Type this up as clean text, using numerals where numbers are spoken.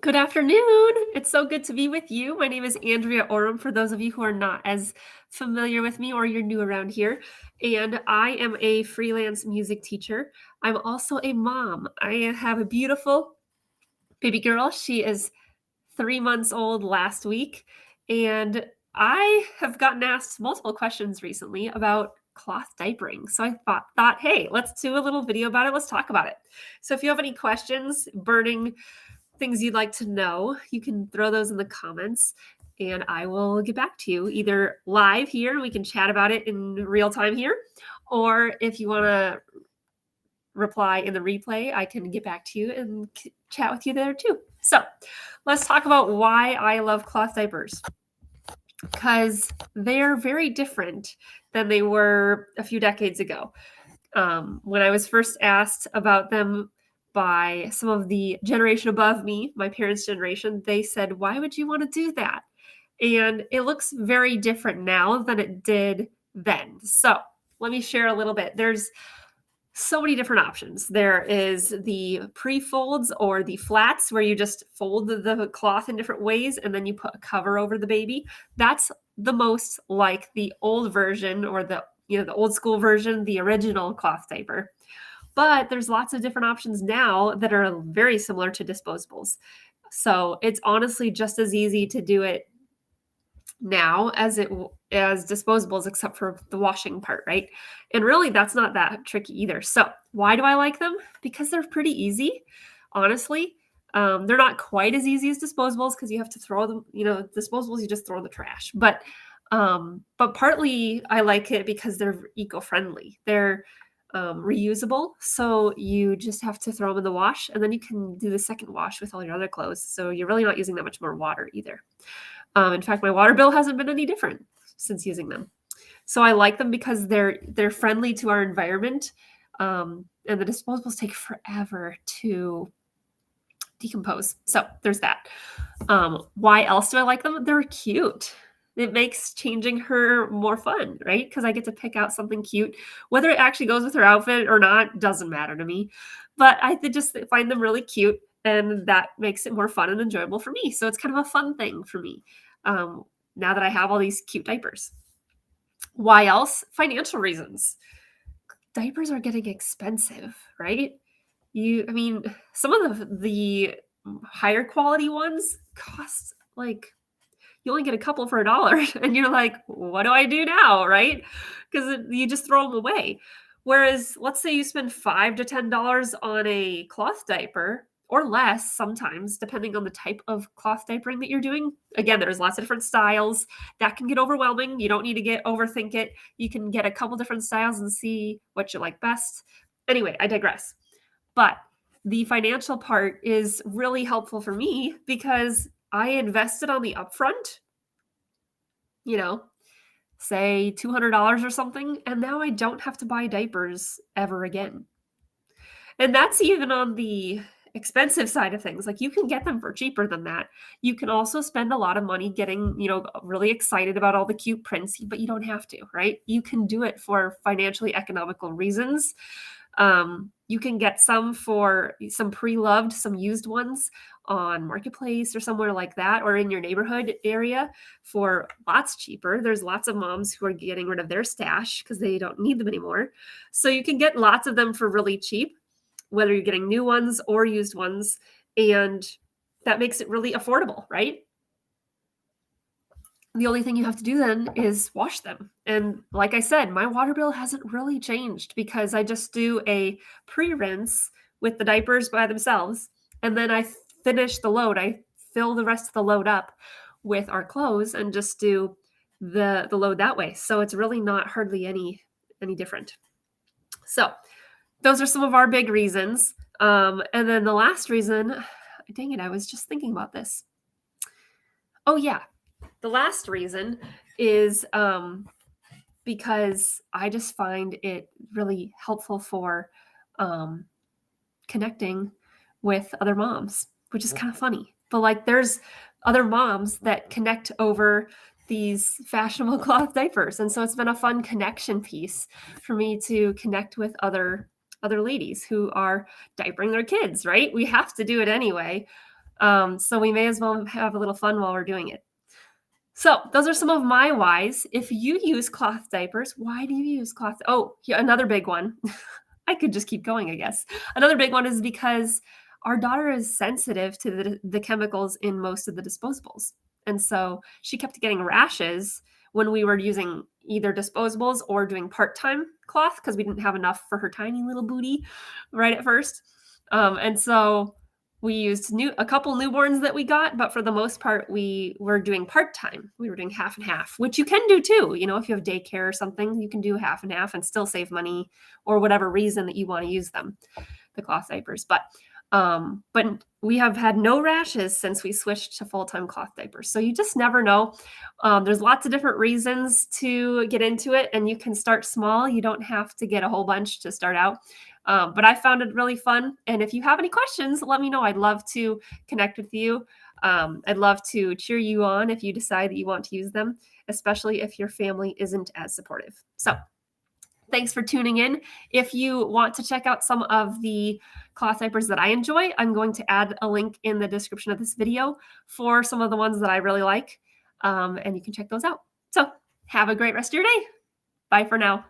Good afternoon. It's so good to be with you. My name is Andrea Oram, for those of you who are not as familiar with me or you're new around here. And I am a freelance music teacher. I'm also a mom. I have a beautiful baby girl. She is 3 months old last week. And I have gotten asked multiple questions recently about cloth diapering. So I thought, hey, let's do a little video about it. Let's talk about it. So if you have any questions, burning things you'd like to know, you can throw those in the comments and I will get back to you either live here. We can chat about it in real time here. Or if you want to reply in the replay, I can get back to you and chat with you there too. So let's talk about why I love cloth diapers, because they're very different than they were a few decades ago. When I was first asked about them by some of the generation above me, my parents' generation, they said, "Why would you want to do that?" And it looks very different now than it did then. So let me share a little bit. There's so many different options. There is the pre-folds or the flats where you just fold the cloth in different ways and then you put a cover over the baby. That's the most like the old version, or the old school version, the original cloth diaper. But there's lots of different options now that are very similar to disposables. So it's honestly just as easy to do it now as disposables, except for the washing part, right? And really, that's not that tricky either. So why do I like them? Because they're pretty easy, honestly. They're not quite as easy as disposables because you have to throw them. Disposables you just throw in the trash. But partly I like it because they're eco-friendly. They're reusable, so you just have to throw them in the wash, and then you can do the second wash with all your other clothes. So you're really not using that much more water either. In fact, my water bill hasn't been any different since using them. So I like them because they're friendly to our environment, and the disposables take forever to decompose. So there's that. Why else do I like them? They're cute. It makes changing her more fun, right? Because I get to pick out something cute. Whether it actually goes with her outfit or not doesn't matter to me. But I just find them really cute, and that makes it more fun and enjoyable for me. So it's kind of a fun thing for me, now that I have all these cute diapers. Why else? Financial reasons. Diapers are getting expensive, right? Some of the higher quality ones cost like you only get a couple for $1 and you're like, what do I do now, right? Because you just throw them away. Whereas let's say you spend $5 to $10 on a cloth diaper, or less sometimes, depending on the type of cloth diapering that you're doing. Again, there's lots of different styles. That can get overwhelming. You don't need to overthink it. You can get a couple different styles and see what you like best. Anyway, I digress. But the financial part is really helpful for me because I invested on the upfront, say $200 or something, and now I don't have to buy diapers ever again. And that's even on the expensive side of things. Like, you can get them for cheaper than that. You can also spend a lot of money getting, really excited about all the cute prints, but you don't have to, right? You can do it for financially economical reasons. You can get some pre-loved, some used ones on Marketplace or somewhere like that, or in your neighborhood area for lots cheaper. There's lots of moms who are getting rid of their stash because they don't need them anymore. So you can get lots of them for really cheap, whether you're getting new ones or used ones, and that makes it really affordable, right? The only thing you have to do then is wash them. And like I said, my water bill hasn't really changed because I just do a pre-rinse with the diapers by themselves. And then I finish the load. I fill the rest of the load up with our clothes and just do the load that way. So it's really not hardly any different. So those are some of our big reasons. And then the last reason, dang it, I was just thinking about this. Oh yeah. The last reason is because I just find it really helpful for connecting with other moms, which is kind of funny. But like, there's other moms that connect over these fashionable cloth diapers, and so it's been a fun connection piece for me to connect with other ladies who are diapering their kids. Right? We have to do it anyway. So we may as well have a little fun while we're doing it. So those are some of my whys. If you use cloth diapers, why do you use cloth? Oh, yeah, another big one. I could just keep going, I guess. Another big one is because our daughter is sensitive to the chemicals in most of the disposables. And so she kept getting rashes when we were using either disposables or doing part-time cloth because we didn't have enough for her tiny little booty right at first. And so we used a couple newborns that we got, but for the most part, we were doing part-time. We were doing half and half, which you can do too. You know, if you have daycare or something, you can do half and half and still save money or whatever reason that you want to use them, the cloth diapers. But we have had no rashes since we switched to full-time cloth diapers. So you just never know. There's lots of different reasons to get into it, and you can start small. You don't have to get a whole bunch to start out. But I found it really fun. And if you have any questions, let me know. I'd love to connect with you. I'd love to cheer you on if you decide that you want to use them, especially if your family isn't as supportive. So thanks for tuning in. If you want to check out some of the cloth diapers that I enjoy, I'm going to add a link in the description of this video for some of the ones that I really like. And you can check those out. So have a great rest of your day. Bye for now.